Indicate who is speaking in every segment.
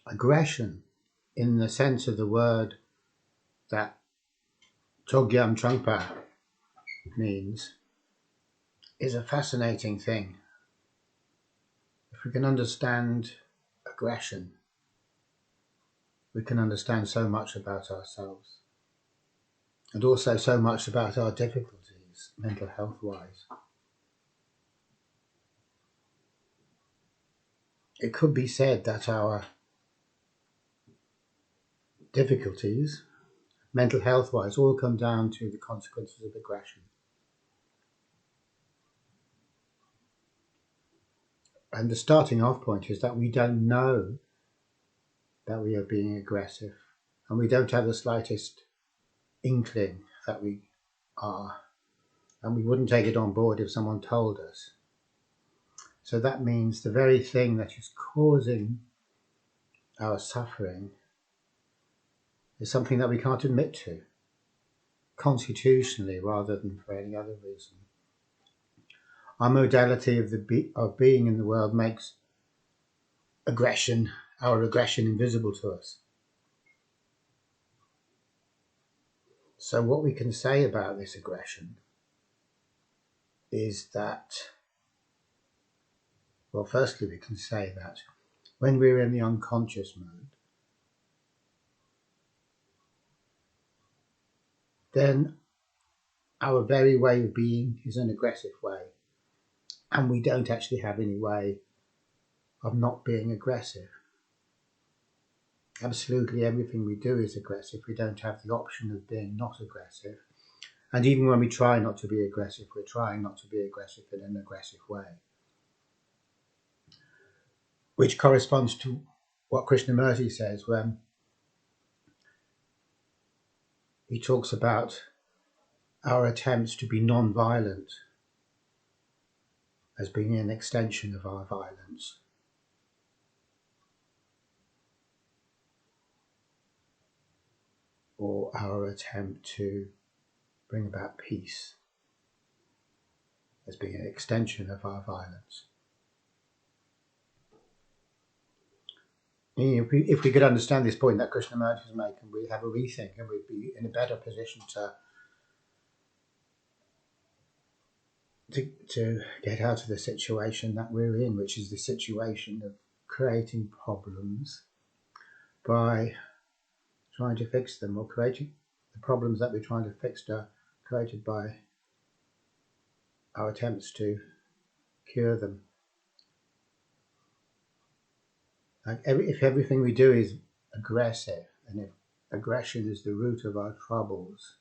Speaker 1: aggression, in the sense of the word that Chogyam Trungpa means, is a fascinating thing. If we can understand aggression, we can understand so much about ourselves, and also so much about our difficulties, mental health-wise. It could be said that our difficulties, mental health-wise, all come down to the consequences of aggression. And the starting off point is that we don't know that we are being aggressive, and we don't have the slightest inkling that we are, and we wouldn't take it on board if someone told us. So that means the very thing that is causing our suffering is something that we can't admit to, constitutionally rather than for any other reason. Our modality of being in the world makes our aggression invisible to us. So what we can say about this aggression is that, well, firstly we can say that when we're in the unconscious mode, then our very way of being is an aggressive way, and we don't actually have any way of not being aggressive. Absolutely everything we do is aggressive. We don't have the option of being not aggressive. And even when we try not to be aggressive, we're trying not to be aggressive in an aggressive way. Which corresponds to what Krishnamurti says when he talks about our attempts to be non-violent as being an extension of our violence. Or our attempt to bring about peace as being an extension of our violence. If we could understand this point that Krishnamurti is making, we'd have a rethink and we'd be in a better position to get out of the situation that we're in, which is the situation of creating problems by trying to fix them, or creating the problems that we're trying to fix are created by our attempts to cure them. Like if everything we do is aggressive, and if aggression is the root of our troubles,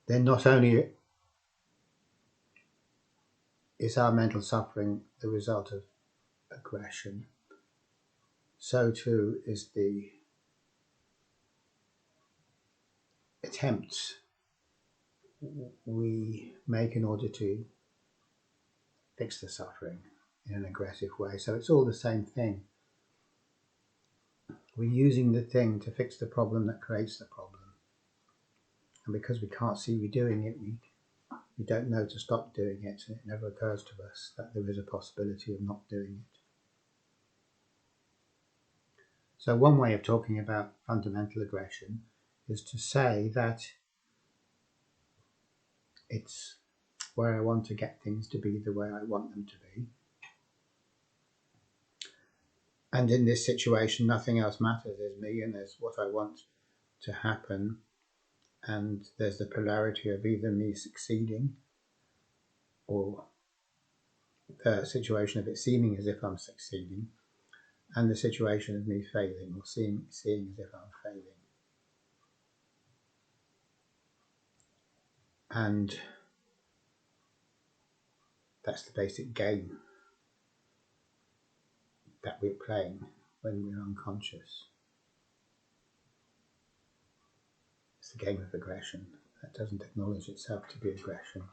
Speaker 1: then not only is our mental suffering the result of aggression, so too is the attempts we make in order to fix the suffering in an aggressive way. So it's all the same thing. We're using the thing to fix the problem that creates the problem. And because we can't see we're doing it, we don't know to stop doing it. And it never occurs to us that there is a possibility of not doing it. So one way of talking about fundamental aggression is to say that it's where I want to get things to be the way I want them to be. And in this situation, nothing else matters. There's me and there's what I want to happen. And there's the polarity of either me succeeding or the situation of it seeming as if I'm succeeding, and the situation of me failing or seeing as if I'm failing. And that's the basic game that we're playing when we're unconscious. It's the game of aggression that doesn't acknowledge itself to be aggression.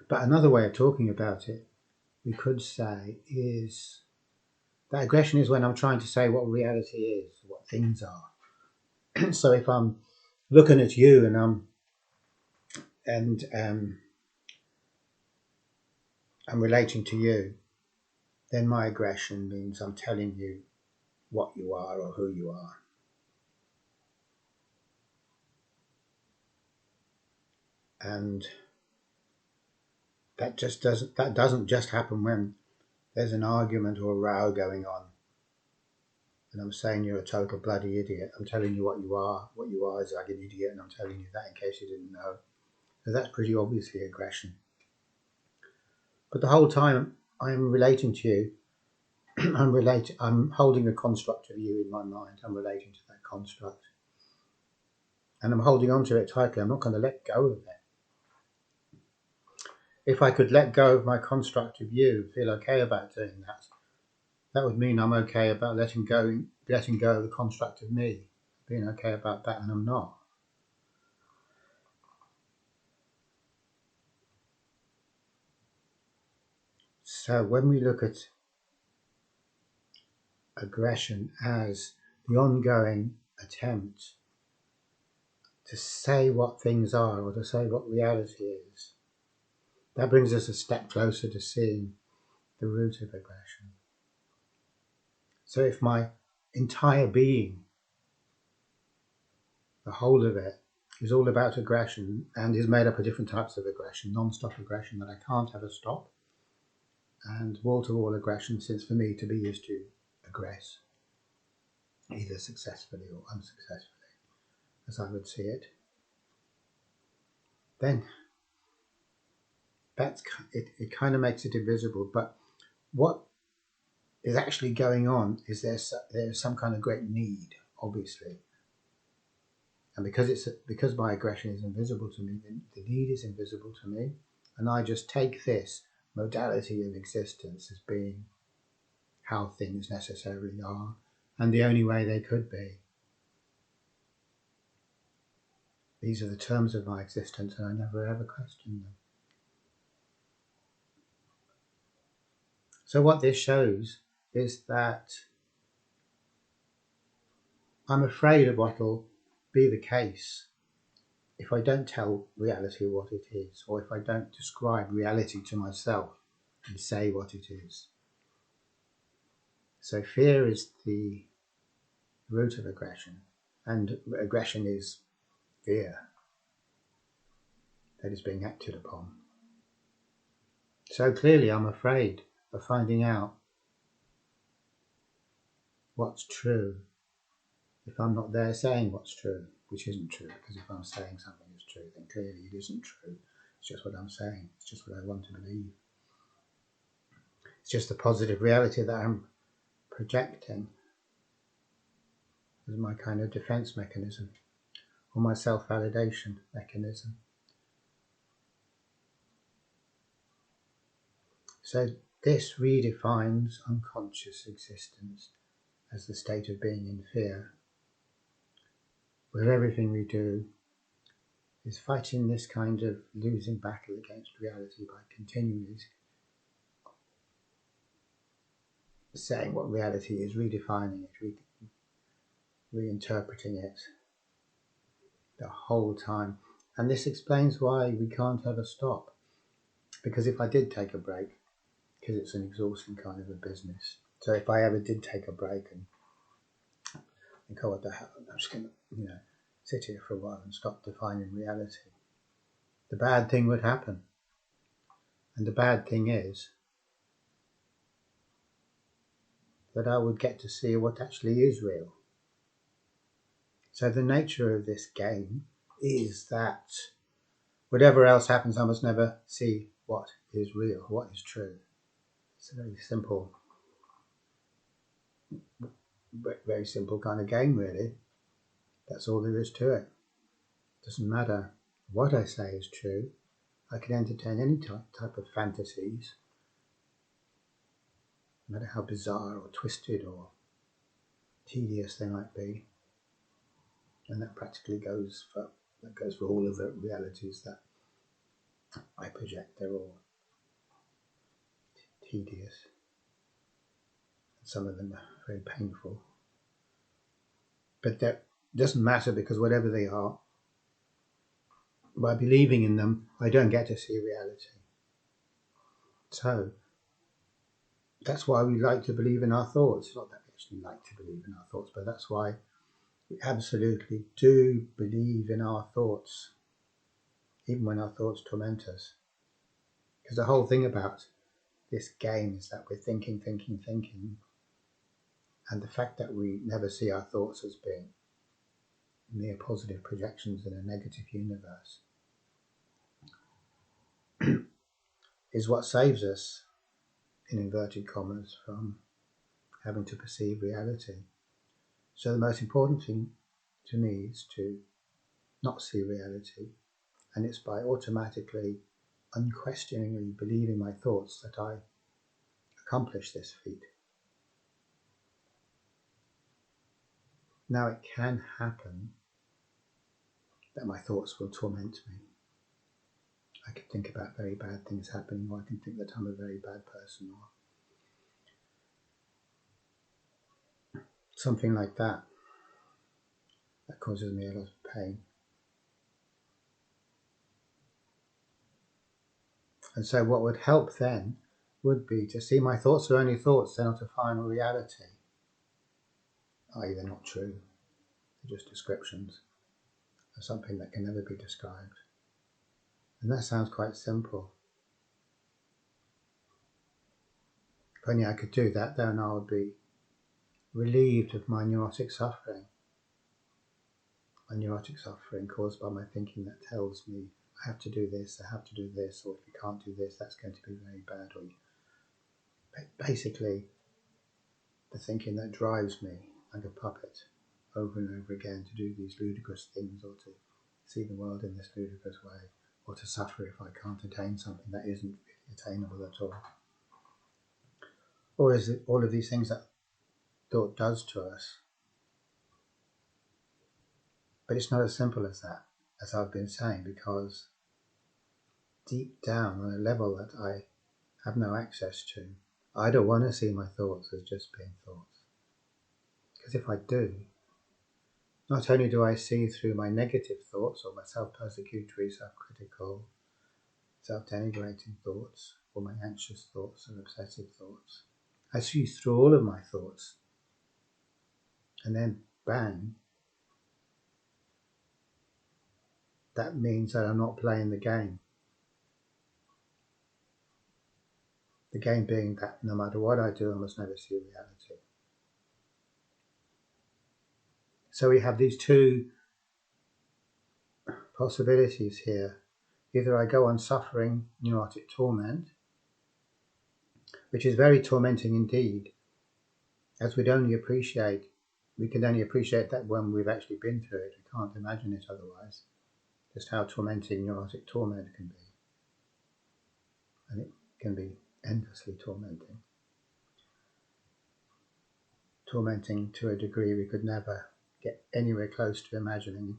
Speaker 1: But another way of talking about it, we could say, is that aggression is when I'm trying to say what reality is, what things are. So if I'm looking at you and I'm relating to you, then my aggression means I'm telling you what you are or who you are. And that doesn't just happen when there's an argument or a row going on and I'm saying you're a total bloody idiot. I'm telling you what you are. What you are is like an idiot, and I'm telling you that in case you didn't know. So that's pretty obviously aggression. But the whole time I'm relating to you, I'm holding a construct of you in my mind. I'm relating to that construct. And I'm holding on to it tightly. I'm not going to let go of it. If I could let go of my construct of you, feel okay about doing that, that would mean I'm okay about letting go of the construct of me, being okay about that, and I'm not. So when we look at aggression as the ongoing attempt to say what things are or to say what reality is, that brings us a step closer to seeing the root of aggression. So if my entire being, the whole of it, is all about aggression and is made up of different types of aggression, non-stop aggression that I can't ever stop, and wall-to-wall aggression, since for me to be is to aggress, either successfully or unsuccessfully, as I would see it, then it kind of makes it invisible. But what is actually going on is there's some kind of great need, obviously, and because my aggression is invisible to me, the need is invisible to me, and I just take this modality of existence as being how things necessarily are, and the only way they could be. These are the terms of my existence, and I never ever question them. So what this shows is that I'm afraid of what will be the case if I don't tell reality what it is, or if I don't describe reality to myself and say what it is. So fear is the root of aggression, and aggression is fear that is being acted upon. So clearly I'm afraid of finding out what's true if I'm not there saying what's true, which isn't true, because if I'm saying something is true, then clearly it isn't true. It's just what I'm saying. It's just what I want to believe. It's just the positive reality that I'm projecting as my kind of defense mechanism, or my self-validation mechanism. So this redefines unconscious existence as the state of being in fear, where everything we do is fighting this kind of losing battle against reality by continually saying what reality is, redefining it, reinterpreting it the whole time. And this explains why we can't ever stop. Because if I did take a break, because it's an exhausting kind of a business, so if I ever did take a break and think, oh, what the hell, I'm just going to, sit here for a while and stop defining reality, the bad thing would happen. And the bad thing is that I would get to see what actually is real. So the nature of this game is that whatever else happens, I must never see what is real, what is true. It's a very simple kind of game, really. That's all there is to it. It doesn't matter what I say is true. I can entertain any type of fantasies, no matter how bizarre or twisted or tedious they might be. And that practically goes for all of the realities that I project. They're all tedious. Some of them are very painful. But that doesn't matter, because whatever they are, by believing in them, I don't get to see reality. So that's why we like to believe in our thoughts. It's not that we actually like to believe in our thoughts, but that's why we absolutely do believe in our thoughts, even when our thoughts torment us. Because the whole thing about this game is that we're thinking, and the fact that we never see our thoughts as being mere positive projections in a negative universe is what saves us, in inverted commas, from having to perceive reality. So the most important thing to me is to not see reality, and it's by automatically, unquestioningly believing my thoughts that I accomplish this feat. Now it can happen that my thoughts will torment me. I can think about very bad things happening, or I can think that I'm a very bad person, or something like that. That causes me a lot of pain. And so what would help then would be to see my thoughts are only thoughts, they're not a final reality. I.e., they're not true, they're just descriptions of something that can never be described. And that sounds quite simple. If only I could do that, then I would be relieved of my neurotic suffering. My neurotic suffering caused by my thinking that tells me I have to do this, I have to do this, or if you can't do this, that's going to be very bad. Or basically, the thinking that drives me like a puppet over and over again to do these ludicrous things, or to see the world in this ludicrous way, or to suffer if I can't attain something that isn't really attainable at all. Or is it all of these things that thought does to us? But it's not as simple as that, as I've been saying, because deep down on a level that I have no access to, I don't want to see my thoughts as just being thoughts. Because if I do, not only do I see through my negative thoughts, or my self-persecutory, self-critical, self-denigrating thoughts, or my anxious thoughts and obsessive thoughts, I see through all of my thoughts. And then, bang, that means that I'm not playing the game. The game being that no matter what I do, I must never see reality. So we have these two possibilities here. Either I go on suffering neurotic torment, which is very tormenting indeed, as we can only appreciate that when we've actually been through it. We can't imagine it otherwise, just how tormenting neurotic torment can be. And it can be endlessly tormenting. Tormenting to a degree we could never get anywhere close to imagining,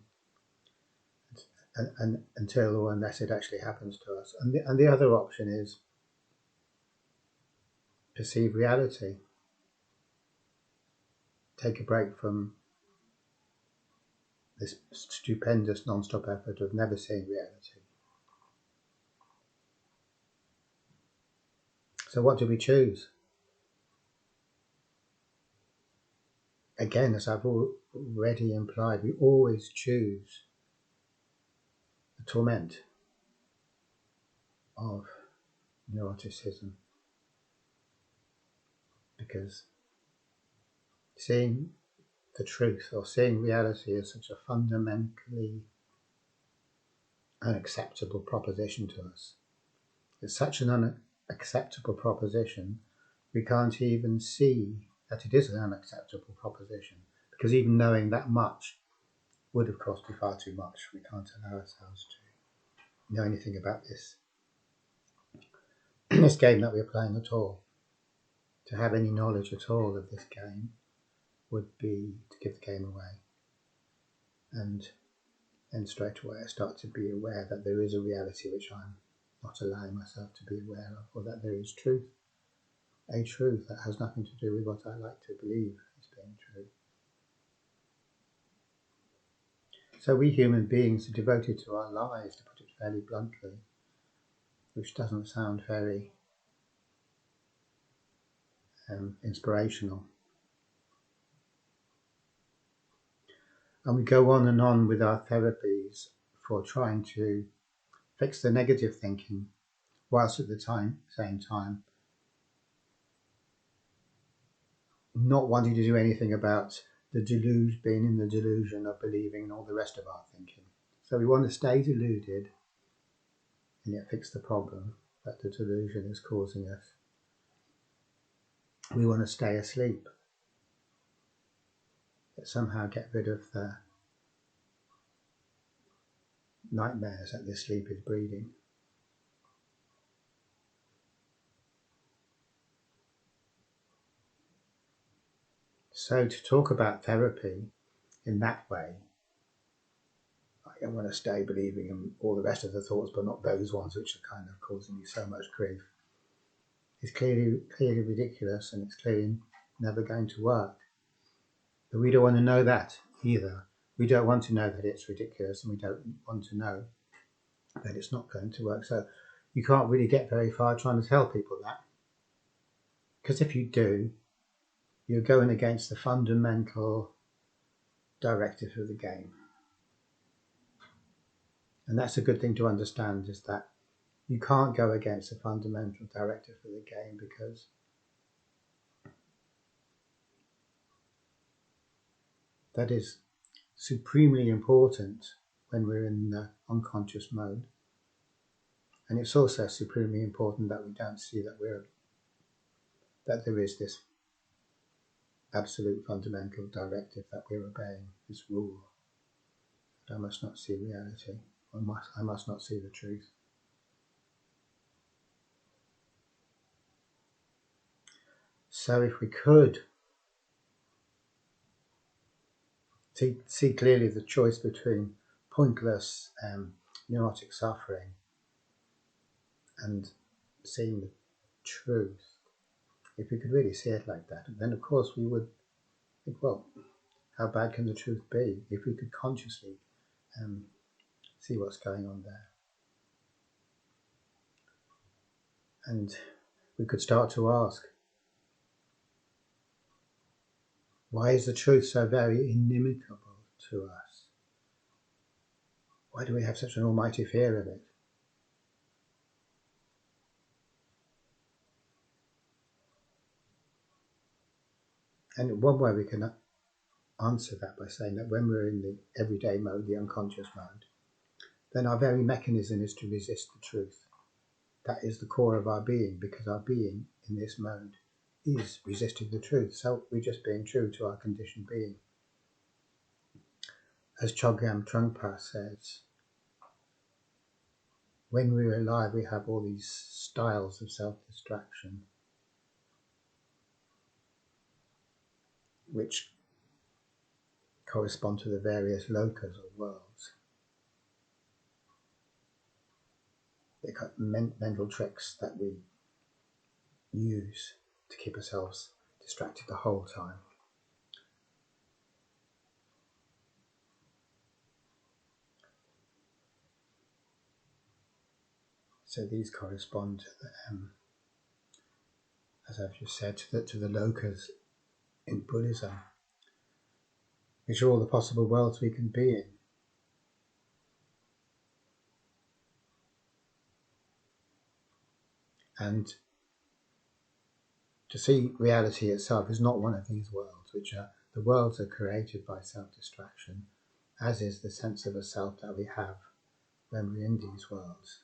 Speaker 1: and until or unless it actually happens to us. And the other option is perceive reality. Take a break from this stupendous non-stop effort of never seeing reality. So what do we choose? Again, as I've already implied, we always choose the torment of neuroticism, because seeing the truth or seeing reality is such a fundamentally unacceptable proposition to us. It's such an unacceptable proposition, we can't even see that it is an unacceptable proposition, because even knowing that much would have cost me far too much. We can't allow ourselves to know anything about this this game that we're playing at all. To have any knowledge at all of this game would be to give the game away. And then straight away I start to be aware that there is a reality which I'm not allowing myself to be aware of, or that there is truth, a truth that has nothing to do with what I like to believe is being true. So we human beings are devoted to our lives, to put it fairly bluntly, which doesn't sound very inspirational. And we go on with our therapies for trying to fix the negative thinking, whilst at the same time not wanting to do anything about being in the delusion of believing in all the rest of our thinking. So we want to stay deluded and yet fix the problem that the delusion is causing us. We want to stay asleep, but somehow get rid of the nightmares that this sleep is breeding. So to talk about therapy in that way, I want to stay believing in all the rest of the thoughts, but not those ones which are kind of causing me so much grief. It's clearly ridiculous, and it's clearly never going to work. But we don't want to know that either. We don't want to know that it's ridiculous, and we don't want to know that it's not going to work. So you can't really get very far trying to tell people that. Because if you do, you're going against the fundamental directive of the game. And that's a good thing to understand, is that you can't go against the fundamental directive of the game, because that is supremely important when we're in the unconscious mode. And it's also supremely important that we don't see that there is this absolute fundamental directive that we're obeying, this rule. That I must not see reality. I must not see the truth. So if we could see clearly the choice between pointless neurotic suffering and seeing the truth, if we could really see it like that, then of course we would think, well, how bad can the truth be? If we could consciously see what's going on there. And we could start to ask, why is the truth so very inimical to us? Why do we have such an almighty fear of it? And one way we can answer that by saying that when we're in the everyday mode, the unconscious mode, then our very mechanism is to resist the truth. That is the core of our being, because our being in this mode is resisting the truth. So we're just being true to our conditioned being. As Chogyam Trungpa says, when we're alive, we have all these styles of self-distraction, which correspond to the various lokas or worlds. They're kind of mental tricks that we use to keep ourselves distracted the whole time. So these correspond to the, as I've just said, to the lokas in Buddhism, which are all the possible worlds we can be in. And to see reality itself is not one of these worlds, which are the worlds are created by self-distraction, as is the sense of a self that we have when we're in these worlds.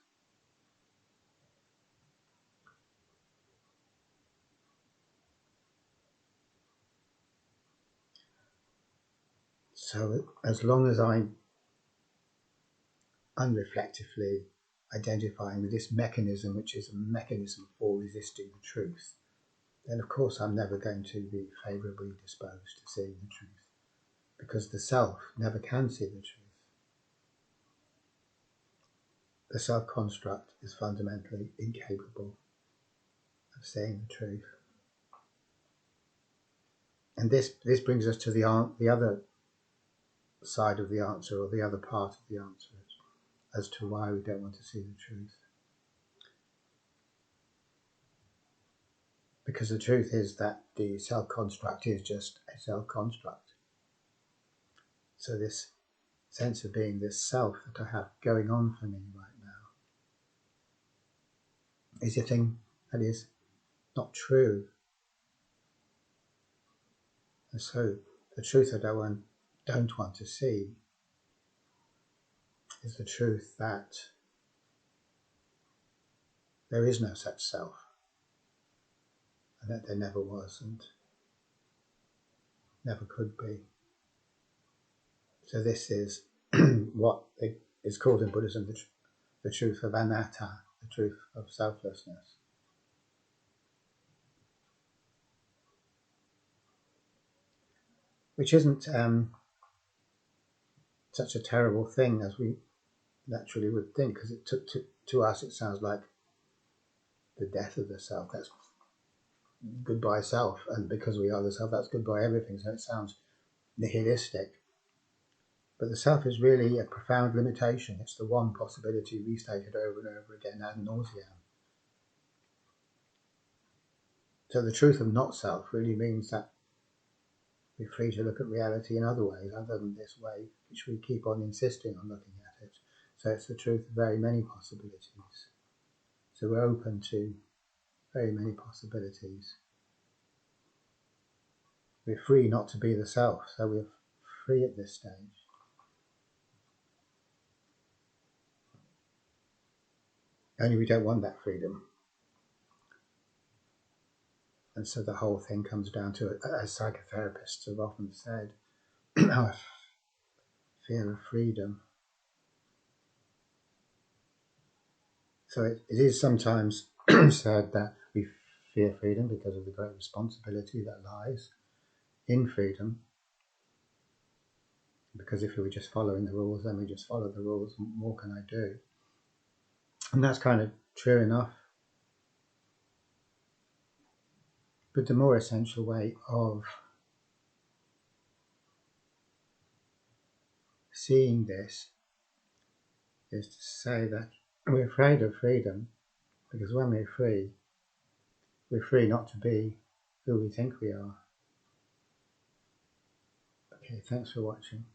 Speaker 1: So as long as I'm unreflectively identifying with this mechanism, which is a mechanism for resisting the truth, then of course I'm never going to be favourably disposed to seeing the truth, because the self never can see the truth. The self-construct is fundamentally incapable of seeing the truth. And this brings us to the other side of the answer, or the other part of the answer, as to why we don't want to see the truth. Because the truth is that the self-construct is just a self-construct. So this sense of being, this self that I have going on for me right now, is a thing that is not true. And so the truth that I don't want to see is the truth that there is no such self, and that there never was and never could be. So this is what is called in Buddhism the truth of anatta, the truth of selflessness. Which isn't such a terrible thing as we naturally would think, because to us it sounds like the death of the self. That's goodbye self, and because we are the self, that's goodbye everything. So it sounds nihilistic. But the self is really a profound limitation. It's the one possibility restated over and over again ad nauseam. So the truth of not self really means that we're free to look at reality in other ways other than this way, which we keep on insisting on looking at it. So it's the truth of very many possibilities. So we're open to very many possibilities. We're free not to be the self, so we're free at this stage. Only we don't want that freedom. And so the whole thing comes down to, as psychotherapists have often said, our fear of freedom. So it is sometimes said that we fear freedom because of the great responsibility that lies in freedom. Because if we were just following the rules, then we just follow the rules. What more can I do? And that's kind of true enough. But the more essential way of seeing this is to say that we're afraid of freedom because when we're free not to be who we think we are. Okay, thanks for watching.